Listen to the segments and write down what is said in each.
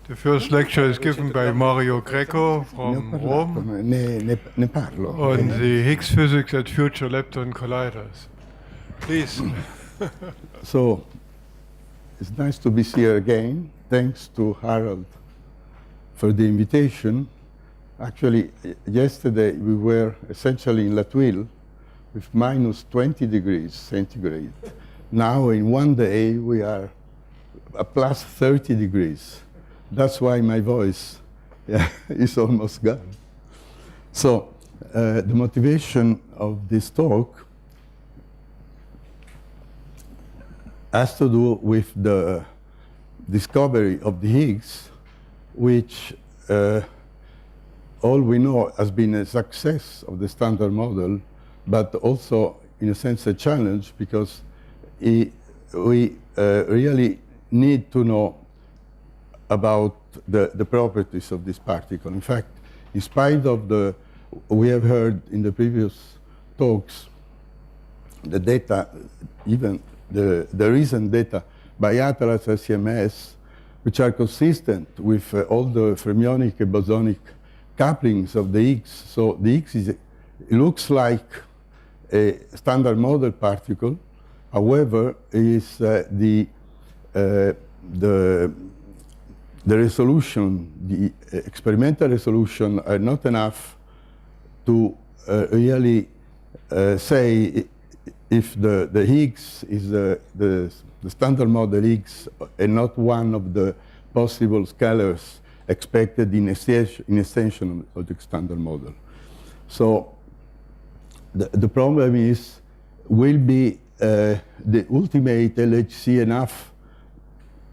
The first lecture is given by Mario Greco from Rome Ne parlo. on the Higgs physics at future lepton colliders. Please. So, it's nice to be here again. Thanks to Harold for the invitation. Actually, yesterday we were essentially in La Tuile with minus 20 degrees centigrade. Now in one day we are at plus 30 degrees. That's why my voice is almost gone. So the motivation of this talk has to do with the discovery of the Higgs, which all we know has been a success of the Standard Model, but also in a sense a challenge, because we really need to know about the properties of this particle. In fact, in spite of we have heard in the previous talks, the data, even the recent data by Atlas SCMS, which are consistent with all the fermionic and bosonic couplings of the Higgs. So the Higgs it looks like a Standard Model particle. However, is the resolution, the experimental resolution, are not enough to really say if the Higgs is the Standard Model Higgs and not one of the possible scalars expected in extension of the Standard Model. So the problem is, will be the ultimate LHC enough?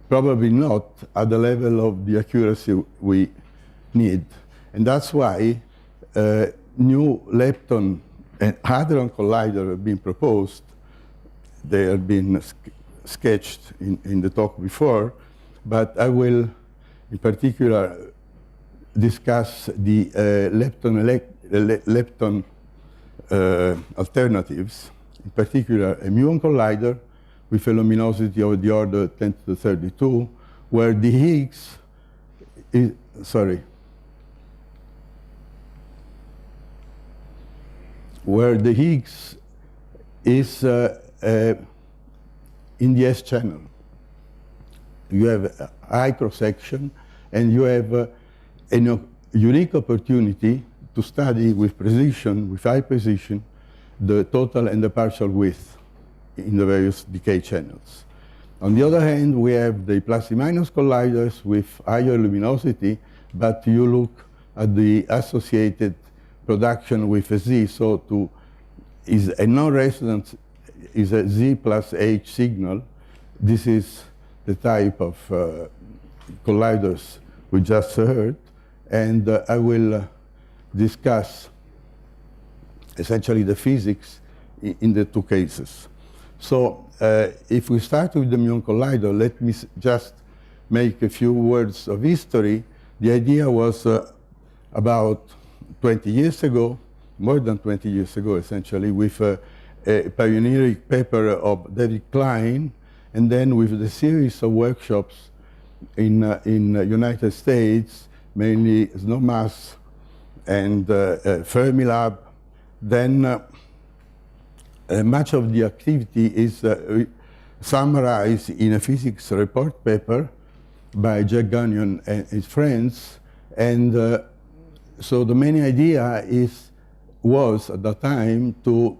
Probably not at the level of the accuracy we need. And that's why new lepton and hadron collider have been proposed. They have been sketched in the talk before, but I will in particular discuss the lepton alternatives, in particular a muon collider with a luminosity of the order 10 to the 32, where the Higgs is, where the Higgs is in the S channel. You have a high cross-section, and you have a unique opportunity to study with precision, with high precision, the total and the partial width in the various decay channels. On the other hand, we have the plus and minus colliders with higher luminosity, but you look at the associated production with a Z, so is a non-resonance, is a Z plus H signal. This is the type of colliders we just heard, and I will discuss essentially the physics in the two cases. So if we start with the muon collider, let me just make a few words of history. The idea was about 20 years ago, more than 20 years ago essentially, with a pioneering paper of David Klein, and then with the series of workshops in United States, mainly SNOMAS and Fermilab. Then much of the activity is summarized in a physics report paper by Jack Gagnon and his friends. And so the main idea was at that time to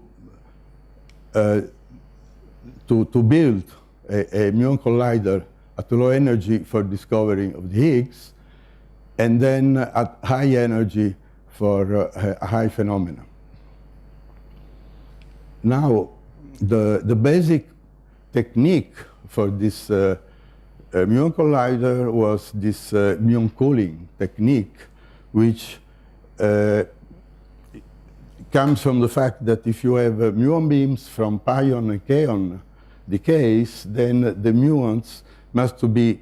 build a muon collider at low energy for discovering of the Higgs, and then at high energy for high phenomena. Now, the basic technique for this muon collider was this muon cooling technique, which comes from the fact that if you have muon beams from pion and kaon decays, then the muons must to be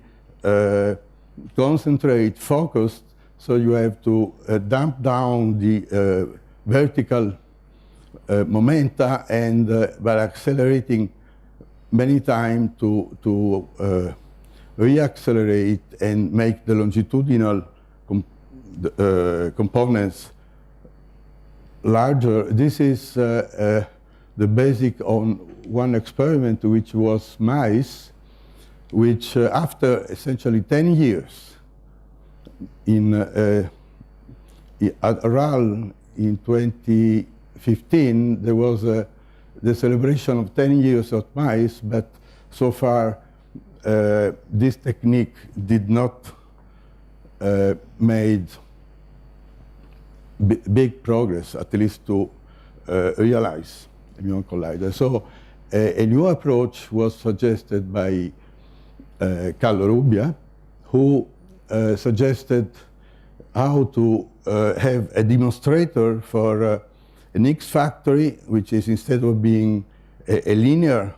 concentrate, focused, so you have to damp down the vertical momenta, and by accelerating many times to reaccelerate and make the longitudinal components larger. This is the basic on one experiment, which was mice, which after essentially 10 years at RAL in 2015, there was the celebration of 10 years of mice, but so far this technique did not made big progress, at least to realize a muon collider. So a new approach was suggested by Carlo Rubbia, who suggested how to have a demonstrator for an X factory, which is, instead of being a linear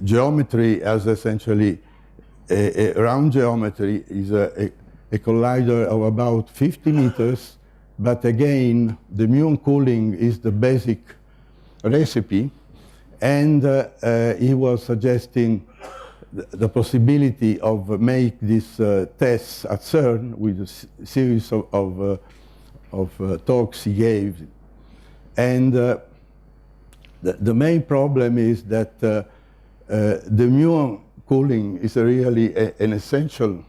geometry, as essentially a round geometry, is a collider of about 50 meters. But again, the muon cooling is the basic recipe. And he was suggesting the possibility of make these tests at CERN with a series of talks he gave. And the main problem is that the muon cooling is really an essential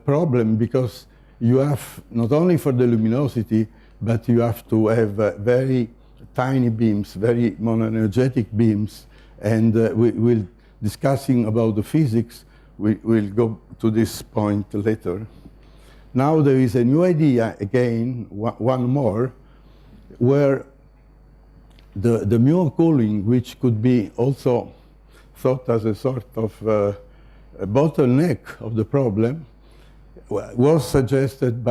problem, because you have, not only for the luminosity, but you have to have very tiny beams, very monoenergetic beams, and we'll discussing about the physics. We'll go to this point later. Now there is a new idea, again, one more, where the muon cooling, which could be also thought as a sort of a bottleneck of the problem, was suggested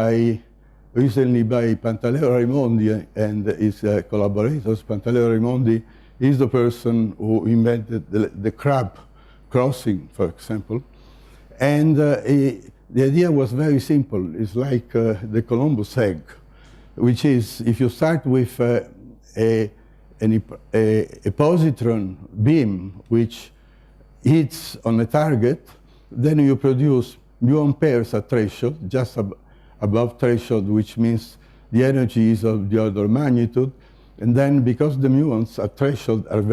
recently by Pantaleo Raimondi and his collaborators. Pantaleo Raimondi is the person who invented the crab crossing, for example. And the idea was very simple. It's like the Columbus egg, which is, if you start with a positron beam which hits on a target, then you produce muon pairs at threshold, just above threshold, which means the energy is of the order of magnitude. And then, because the muons at threshold are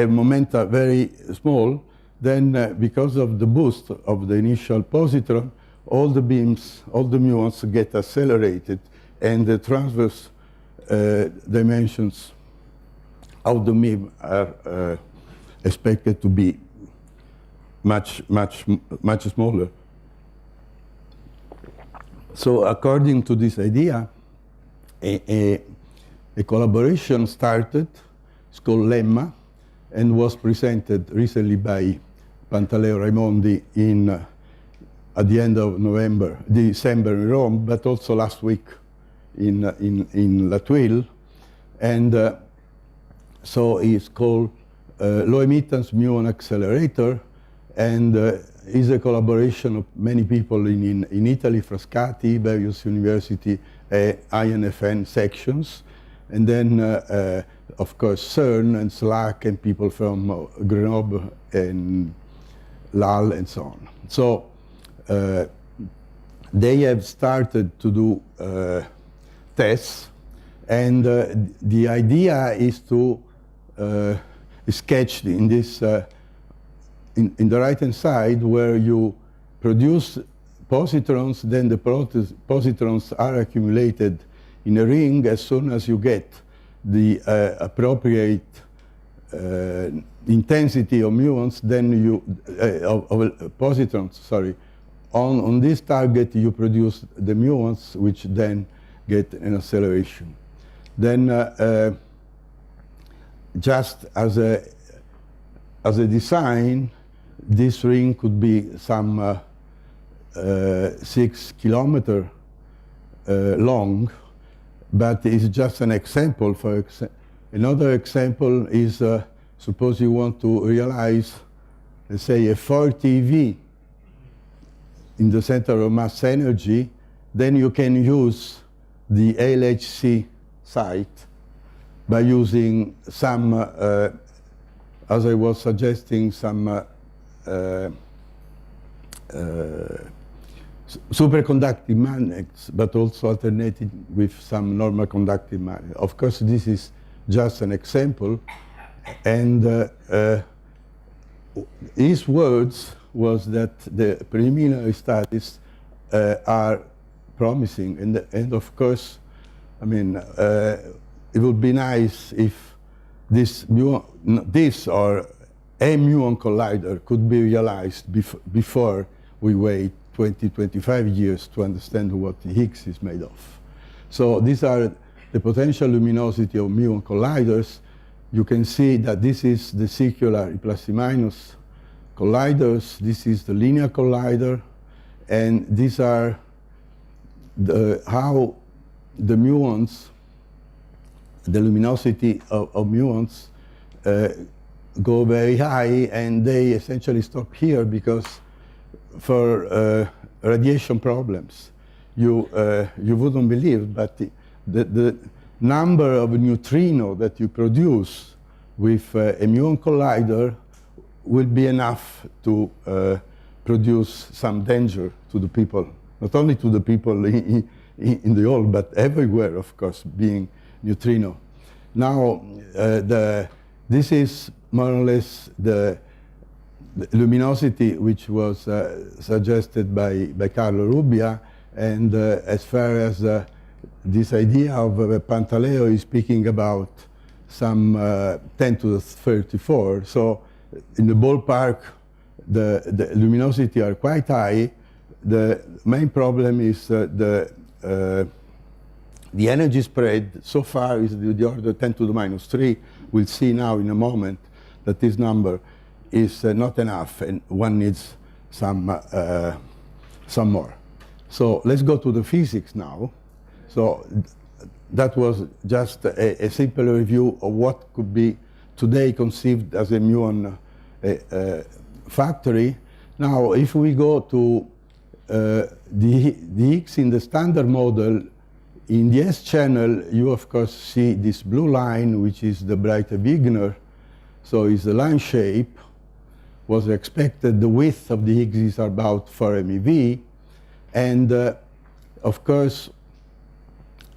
momenta very small, then because of the boost of the initial positron, all the beams, all the muons get accelerated, and the transverse dimensions of the beam are expected to be much smaller. So according to this idea, a collaboration started. It's called Lemma, and was presented recently by Pantaleo Raimondi at the end of December in Rome, but also last week in La Tuile. And so it's called Low Emittance Muon Accelerator, and is a collaboration of many people in Italy, Frascati, various university, INFN sections, and then of course CERN and SLAC and people from Grenoble and LAL and so on. So they have started to do tests, and the idea is to sketch in this in the right-hand side, where you produce positrons, then the positrons are accumulated in a ring. As soon as you get the appropriate intensity of muons, then you of positrons, sorry, on this target you produce the muons, which then get an acceleration. Then just as a design, this ring could be some 6 kilometers long, but it's just an example. Another example is, suppose you want to realize, let's say, a 4 TeV in the center of mass energy, then you can use the LHC site. by using some, as I was suggesting, some superconductive magnets, but also alternated with some normal conductive magnets. Of course, this is just an example, and his words was that the preliminary studies are promising, and of course, I mean, it would be nice if this or a muon collider could be realized before we wait 20, 25 years to understand what the Higgs is made of. So these are the potential luminosity of muon colliders. You can see that this is the circular plus minus colliders, this is the linear collider, and these are how the muons, the luminosity of muons go very high, and they essentially stop here because for radiation problems, you wouldn't believe, but the number of neutrino that you produce with a muon collider will be enough to produce some danger to the people, not only to the people in the world, but everywhere, of course, being neutrino. Now, this is more or less the luminosity which was suggested by Carlo Rubbia, and as far as this idea of Pantaleo is speaking about some 10 to the 34, so in the ballpark the luminosity are quite high. The main problem is the energy spread so far is the order 10 to the minus 3. We'll see now in a moment that this number is not enough, and one needs some more. So let's go to the physics now. So that was just a simple review of what could be today conceived as a muon factory. Now, if we go to the Higgs in the standard model, in the S channel, you of course see this blue line, which is the Breite-Wigner. So it's a line shape. Was expected the width of the Higgs is about 4 MeV, and of course,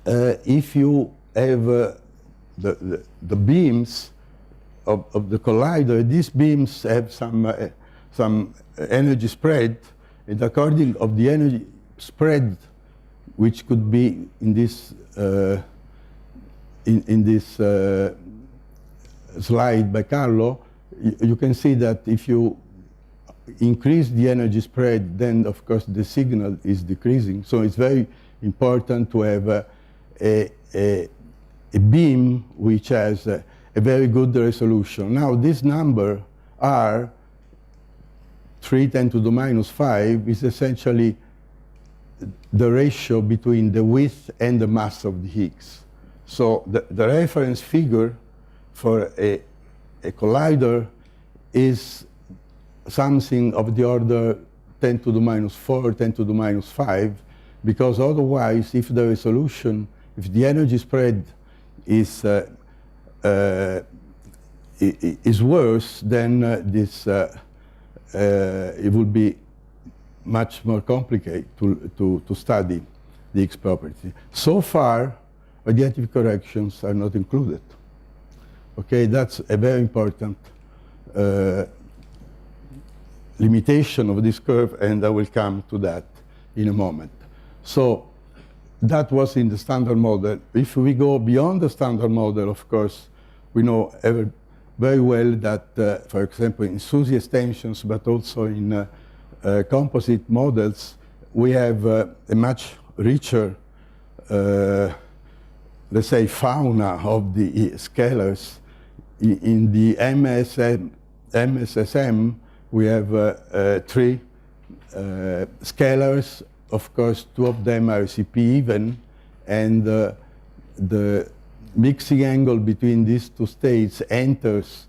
if you have the beams of the collider, these beams have some energy spread, and according of the energy spread, which could be in this slide by Carlo, you can see that if you increase the energy spread, then of course the signal is decreasing. So it's very important to have a beam which has a very good resolution. Now this number R, 3 10 to the minus 5, is essentially the ratio between the width and the mass of the Higgs. So the reference figure for a collider is something of the order 10 to the minus 4, 10 to the minus 5, because otherwise, if the resolution, if the energy spread is worse, then this it would be much more complicated to study the Higgs property. So far, radiative corrections are not included. Okay, that's a very important limitation of this curve, and I will come to that in a moment. So that was in the standard model. If we go beyond the standard model, of course, we know very well that, for example, in SUSY extensions, but also in composite models, we have a much richer, let's say, fauna of the scalars. In the MSSM, we have 3 scalars. Of course, 2 of them are CP even, and the mixing angle between these 2 states enters,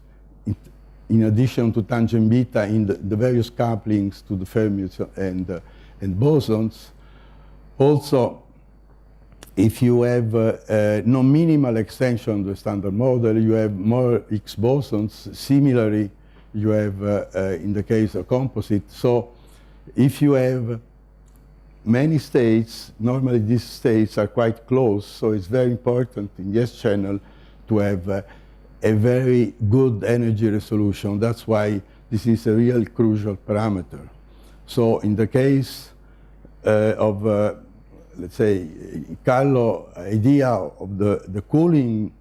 in addition to tangent beta, in the various couplings to the fermions and bosons. Also, if you have non-minimal extension of the standard model, you have more Higgs bosons. Similarly, you have, in the case of composite, so if you have many states, normally these states are quite close, so it's very important in the S channel to have a very good energy resolution. That's why this is a real crucial parameter. So in the case of, let's say, Carlo idea of the cooling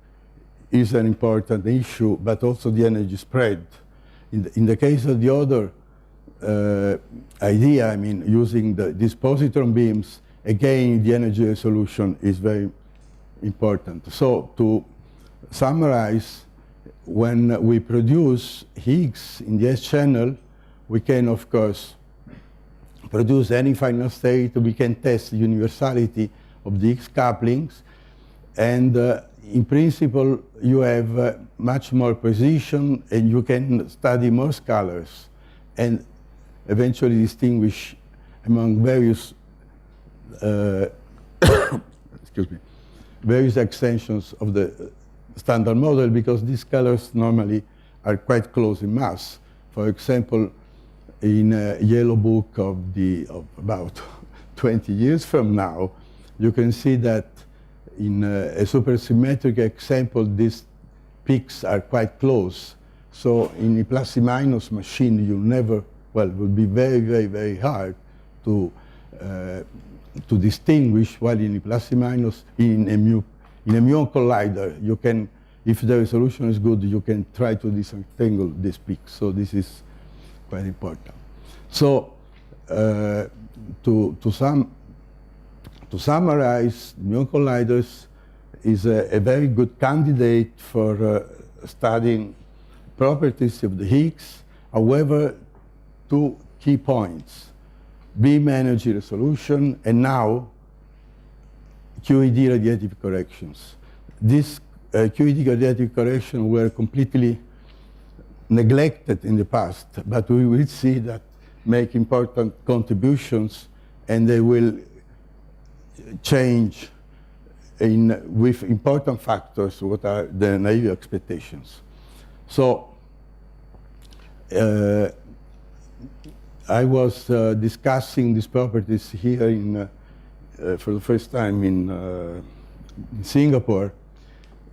is an important issue, but also the energy spread. In the case of the other idea, I mean, using these positron beams, again, the energy resolution is very important. So to summarize, when we produce Higgs in the S channel, we can, of course, produce any final state. We can test the universality of the Higgs couplings, and in principle, you have much more precision, and you can study more scalars, and eventually distinguish among various excuse me, various extensions of the standard model, because these scalars normally are quite close in mass. For example, in a yellow book of about 20 years from now, you can see that in a supersymmetric example, these peaks are quite close. So in a plus-minus machine, you never, well, it would be very, very, very hard to distinguish, while in a plus-minus, in a muon collider, you can, if the resolution is good, you can try to disentangle these peaks. So this is quite important. So to summarize, muon colliders is a very good candidate for studying properties of the Higgs. However, two key points: beam energy resolution, and now QED radiative corrections. These QED radiative corrections were completely neglected in the past, but we will see that make important contributions, and they will change with important factors what are the naive expectations. So I was discussing these properties here for the first time in Singapore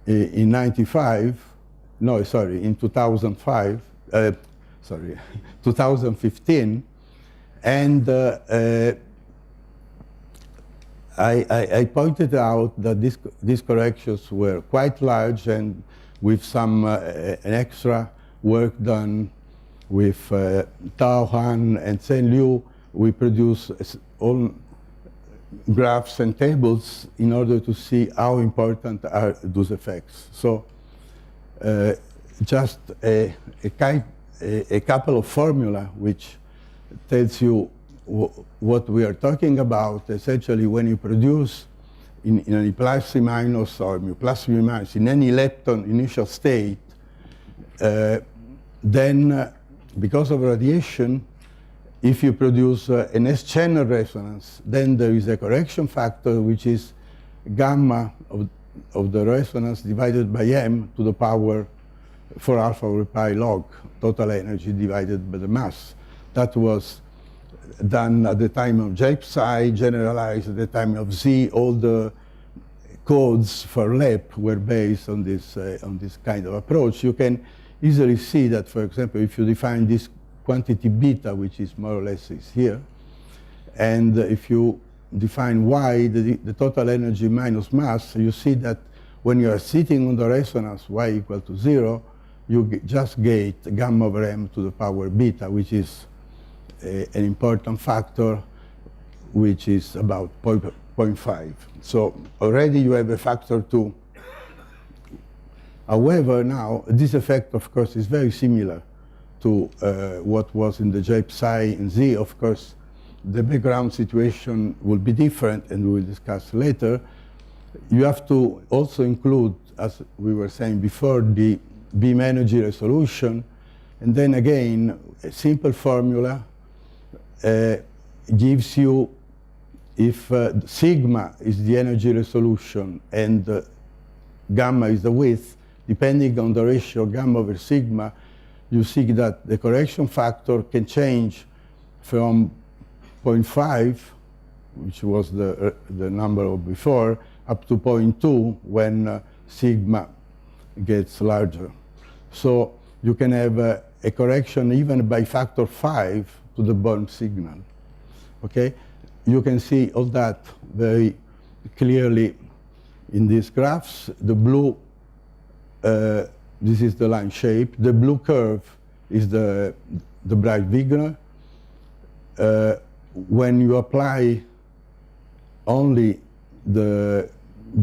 in 2005, 2015, and I pointed out that these corrections were quite large, and with some an extra work done with Tao Han and Sen Liu, we produced all graphs and tables in order to see how important are those effects. So just a couple of formula which tells you what we are talking about. Essentially, when you produce in a plus minus or plus minus in any lepton initial state, then because of radiation, if you produce an S-channel resonance, then there is a correction factor which is gamma of the resonance divided by m to the power 4 alpha over pi log, total energy divided by the mass. That was done at the time of J psi, generalized at the time of Z. All the codes for LEP were based on this kind of approach. You can easily see that, for example, if you define this quantity beta, which is more or less is here, and if you define y, the total energy minus mass, you see that when you are sitting on the resonance y equal to 0, you just get gamma over m to the power beta, which is an important factor, which is about 0.5. So already you have a factor 2. However, now this effect, of course, is very similar to what was in the J psi and Z. Of course, the background situation will be different, and we will discuss later. You have to also include, as we were saying before, the beam energy resolution, and then again, a simple formula gives you if sigma is the energy resolution and gamma is the width, depending on the ratio gamma over sigma, you see that the correction factor can change from 0.5, which was the number of before, up to 0.2 when sigma gets larger. So you can have a correction even by factor 5 to the Born signal. Okay? You can see all that very clearly in these graphs. The blue, this is the line shape. The blue curve is the Bragg-Wigner. When you apply only the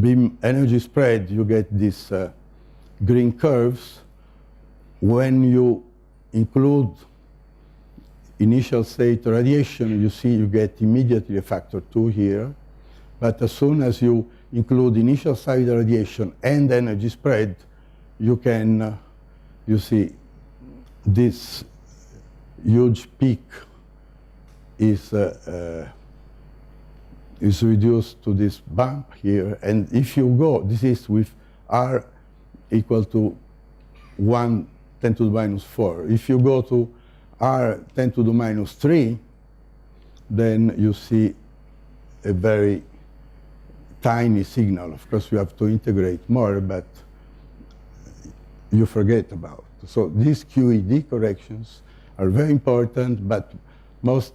beam energy spread, you get these green curves. When you include initial state radiation, you see you get immediately a factor 2 here. But as soon as you include initial state radiation and energy spread, you can, you see this huge peak is reduced to this bump here. And if you go, this is with R equal to 1 10 to the minus 4. If you go to R 10 to the minus 3, then you see a very tiny signal. Of course, you have to integrate more, but you forget about. So these QED corrections are very important, but most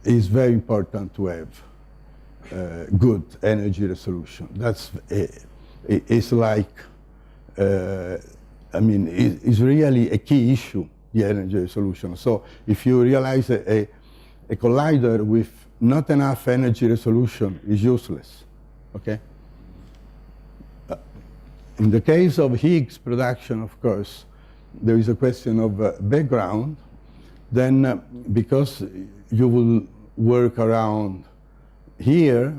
is very important to have good energy resolution. That's it's like I mean, it's really a key issue, the energy resolution. So if you realize a collider with not enough energy resolution is useless, okay? In the case of Higgs production, of course, there is a question of background. Then because you will work around here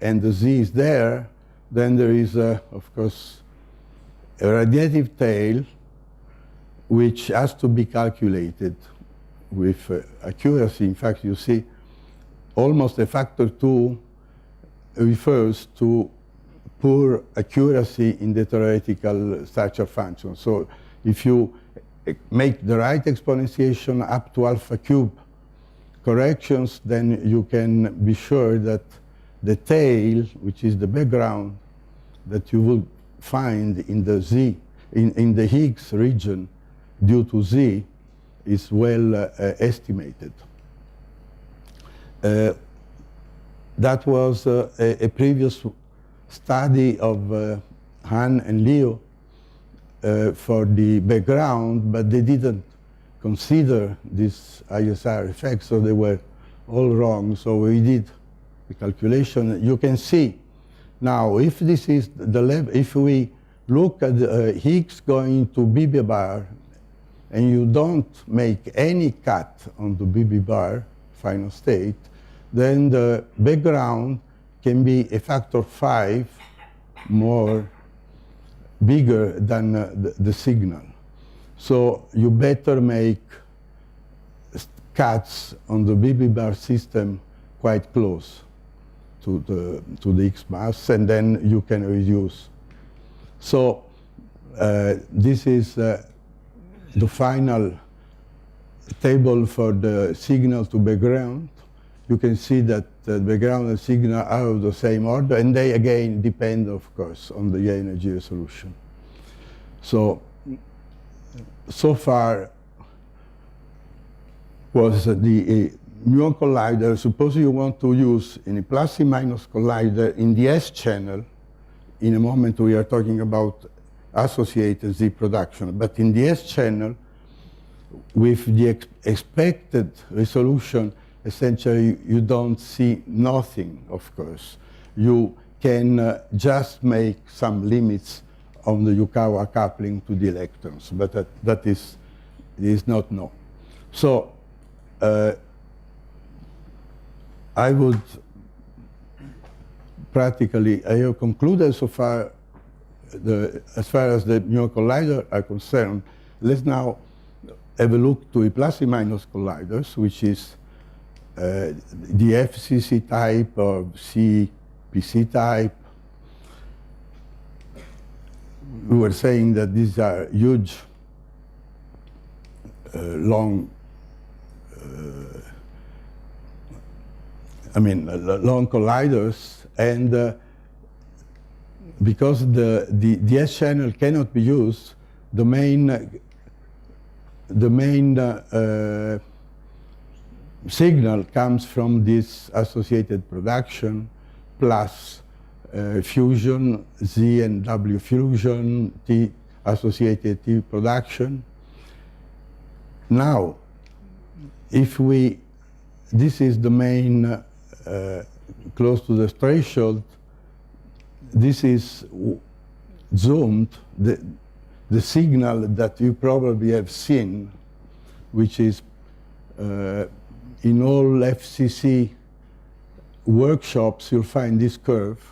and the Z is there, then there is, of course, a radiative tail which has to be calculated with accuracy. In fact, you see almost a factor 2 refers to poor accuracy in the theoretical structure function. So if you make the right exponentiation up to alpha cube corrections, then you can be sure that the tail, which is the background, that you will find in the Z, in the Higgs region due to Z, is well estimated. That was a previous study of Han and Leo for the background, but they didn't consider this ISR effect, so they were all wrong. So we did the calculation. You can see now, if this is the level, if we look at Higgs going to BB bar, and you don't make any cut on the BB bar final state, then the background can be a factor 5 more bigger than the signal. So you better make cuts on the BB bar system quite close to the X mass, and then you can reduce. So this is the final table for the signal to background. You can see that the background and signal are of the same order, and they again depend, of course, on the energy resolution. So far was the muon collider. Suppose you want to use in a plus and minus collider in the S channel. In a moment we are talking about associated Z production, but in the S channel, with the expected resolution, essentially you don't see nothing, of course. You can just make some limits on the Yukawa coupling to the electrons, but that is not known. So I would practically, I have concluded so far, as far as the muon collider are concerned. Let's now have a look to the plus and minus colliders, which is the FCC type or CPC type. We were saying that these are huge, long, long colliders, and because the S channel cannot be used, the main signal comes from this associated production plus fusion, Z and W fusion, T associated T production. Now, if this is the main close to the threshold, this is zoomed, the signal that you probably have seen, which is in all FCC workshops, you'll find this curve.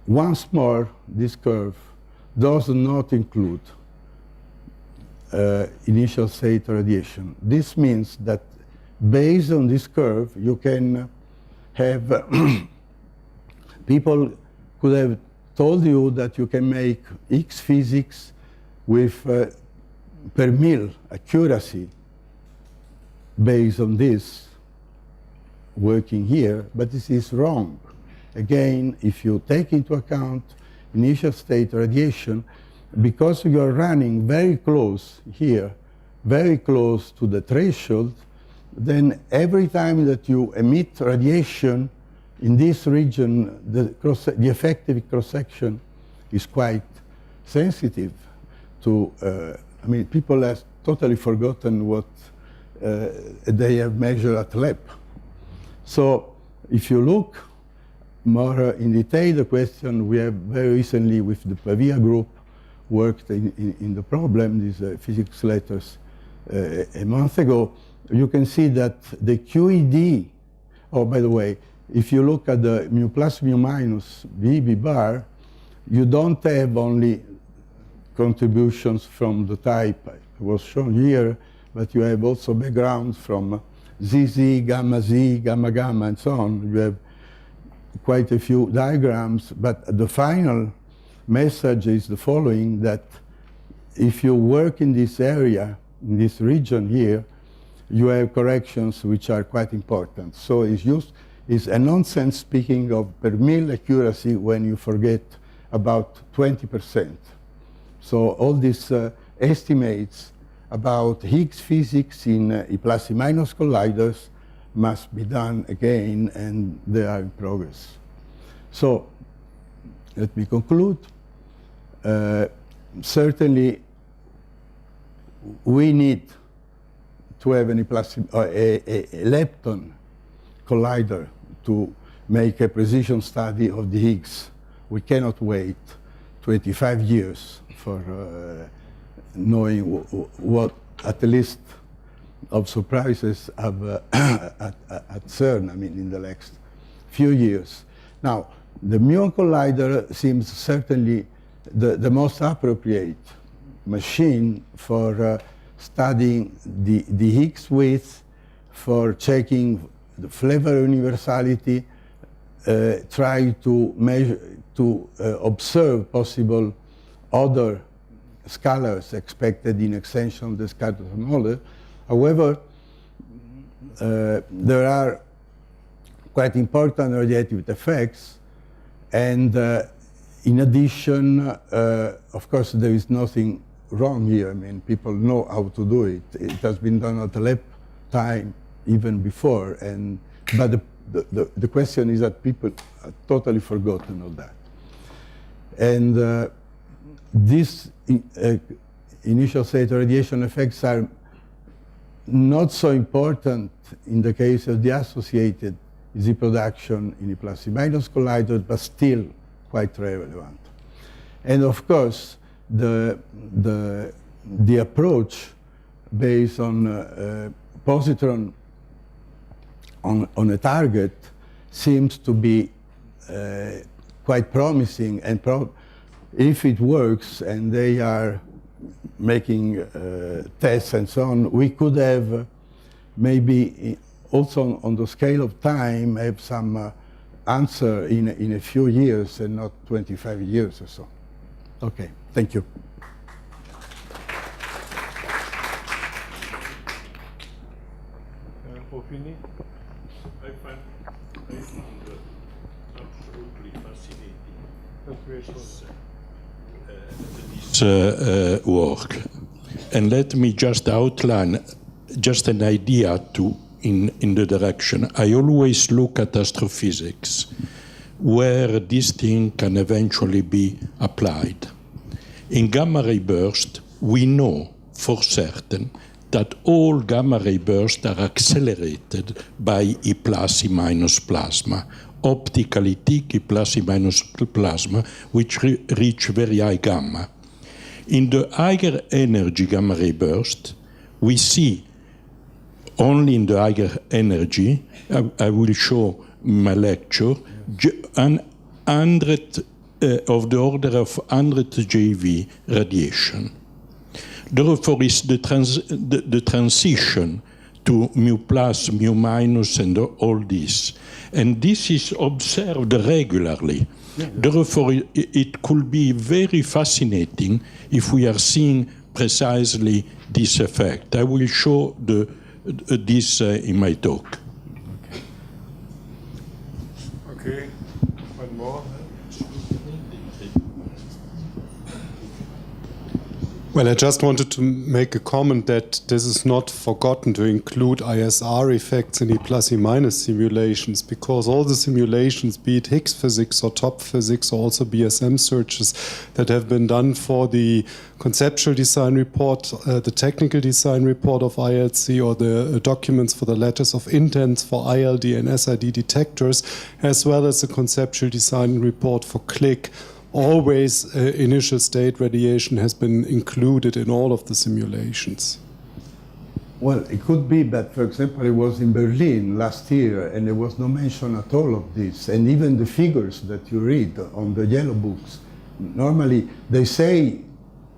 Once more, this curve does not include initial state radiation. This means that based on this curve, you can have people could have told you that you can make X physics with per mil accuracy based on this working here, but this is wrong. Again, if you take into account initial state radiation, because you are running very close here, very close to the threshold, then every time that you emit radiation in this region, the effective cross-section is quite sensitive to, people have totally forgotten what they have measured at lab. So if you look more in detail, the question we have very recently with the Pavia group worked in the problem, these physics letters a month ago, you can see that the QED, oh, by the way, if you look at the mu plus mu minus VB bar, you don't have only contributions from the type was shown here, but you have also backgrounds from ZZ, gamma Z, gamma gamma, and so on. You have quite a few diagrams, but the final message is the following, that if you work in this area, in this region here, you have corrections which are quite important. So it's a nonsense speaking of per mil accuracy when you forget about 20%. So all these estimates about Higgs physics in E plus E minus colliders must be done again, and they are in progress. So let me conclude. Certainly, we need to have a lepton collider to make a precision study of the Higgs. We cannot wait 25 years for knowing what, at least, of surprises of, at CERN, in the next few years. Now, the muon collider seems certainly the most appropriate machine for studying the Higgs width, for checking the flavor universality, try to measure, to observe possible other scalars expected in extension of the scattering model. However, there are quite important radiative effects, and in addition, of course, there is nothing wrong here. People know how to do it. It has been done at the lab time even before, but the question is that people have totally forgotten all that. And these initial state radiation effects are not so important in the case of the associated Z production in E plus E minus colliders, but still quite relevant. And of course, the approach based on positron on a target seems to be quite promising, and if it works and they are making tests and so on, we could have maybe also on the scale of time have some answer in a few years and not 25 years or so. Okay, thank you. Opinion? I find absolutely fascinating this work. And let me just outline just an idea in the direction. I always look at astrophysics, where this thing can eventually be applied. In gamma ray burst, we know for certain that all gamma ray bursts are accelerated by E plus E minus plasma, optically thick E plus E minus plasma, which reach very high gamma. In the higher energy gamma ray burst, we see only in the higher energy, I will show in my lecture, of the order of 100 JeV radiation. Therefore, is the transition to mu plus, mu minus, and all this. And this is observed regularly. Yeah. Therefore, it could be very fascinating if we are seeing precisely this effect. I will show this in my talk. Okay, one more. Well, I just wanted to make a comment that this is not forgotten to include ISR effects in E plus E minus simulations, because all the simulations, be it Higgs physics or top physics, or also BSM searches that have been done for the conceptual design report, the technical design report of ILC, or the documents for the letters of intent for ILD and SID detectors, as well as the conceptual design report for CLIC. Always initial state radiation has been included in all of the simulations. Well, it could be, but for example, it was in Berlin last year and there was no mention at all of this. And even the figures that you read on the yellow books, normally they say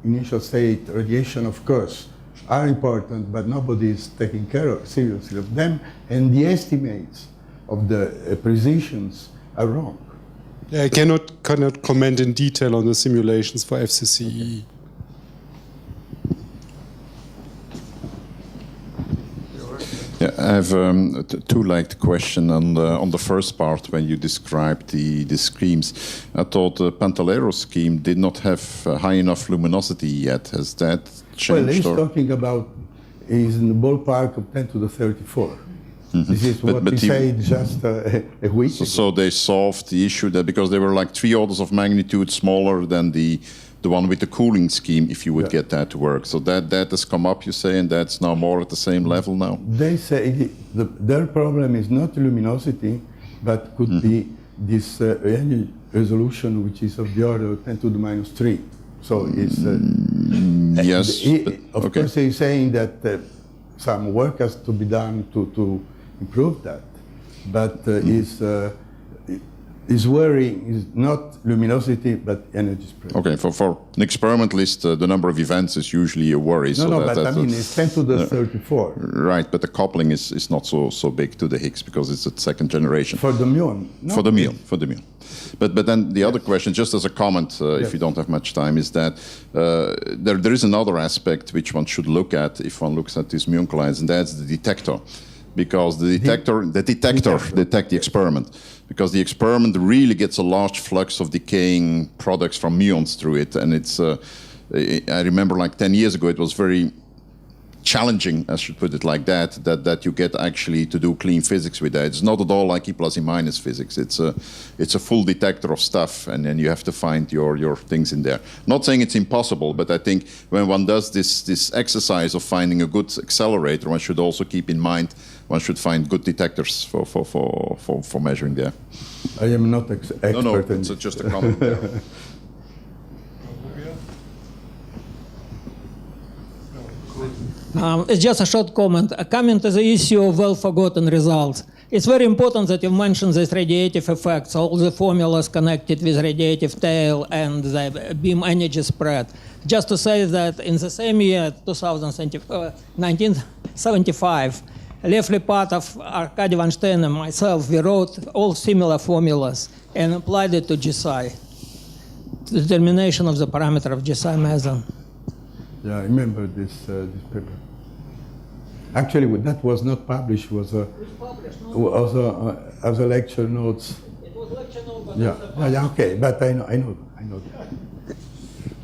initial state radiation, of course, are important, but nobody is taking seriously of them. And the estimates of the precisions are wrong. I cannot comment in detail on the simulations for FCCE. Yeah, I have two question on the first part when you described the schemes. I thought the Pantalero scheme did not have high enough luminosity yet. Has that changed? Well, he's talking about is in the ballpark of 10 to the 34. Mm-hmm. This is what he said just a week ago. So they solved the issue that because they were like 3 orders of magnitude smaller than the one with the cooling scheme, if you would get that to work. So that has come up, you say, and that's now more at the same level now? They say their problem is not luminosity, but could be this resolution, which is of the order of 10 to the minus 3. So it's... yes. Of course, he's saying that some work has to be done to improve that, but his worry is not luminosity, but energy spread. Okay, for an experimentalist, the number of events is usually a worry. No, so no, but I mean, it's 10 to the 34. Right, but the coupling is not so big to the Higgs because it's a second generation. For the muon. No? For the muon. But then the other question, just as a comment, if you don't have much time, is that there is another aspect which one should look at if one looks at these muon colliders, and that's the detector. Because the detector detect the experiment. Because the experiment really gets a large flux of decaying products from muons through it. And it's, I remember like 10 years ago, it was very challenging, I should put it like that you get actually to do clean physics with that. It's not at all like E plus E minus physics. It's a full detector of stuff, and then you have to find your things in there. Not saying it's impossible, but I think when one does this exercise of finding a good accelerator, one should also keep in mind one should find good detectors for measuring there. I am not expert. No, it's just a comment there. It's just a short comment. Coming to the issue of well-forgotten results, it's very important that you mention these radiative effects, all the formulas connected with radiative tail and the beam energy spread. Just to say that in the same year, 1975, Lev Lipatov, Arkady Van Steen, and myself, we wrote all similar formulas and applied it to GSI, the determination of the parameter of GSI meson. Yeah, I remember this paper. Actually, that was not published. Was a lecture notes. It was lecture notes, but Yeah. Okay, but I know.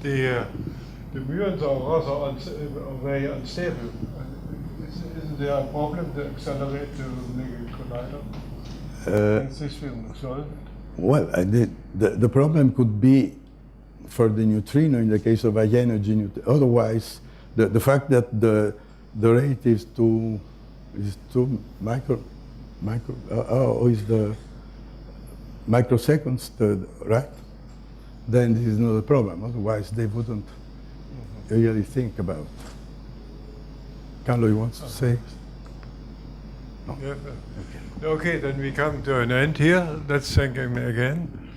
The muons are rather very unstable. Isn't there a problem to accelerate the collider? This will solve it. Well, the problem could be for the neutrino in the case of high energy neutrino. Otherwise, the fact that the rate is two is the microseconds, right? Then this is not a problem. Otherwise, they wouldn't really think about. Carlo, you want to say? No. Yeah. Okay, then we come to an end here. Let's thank him again.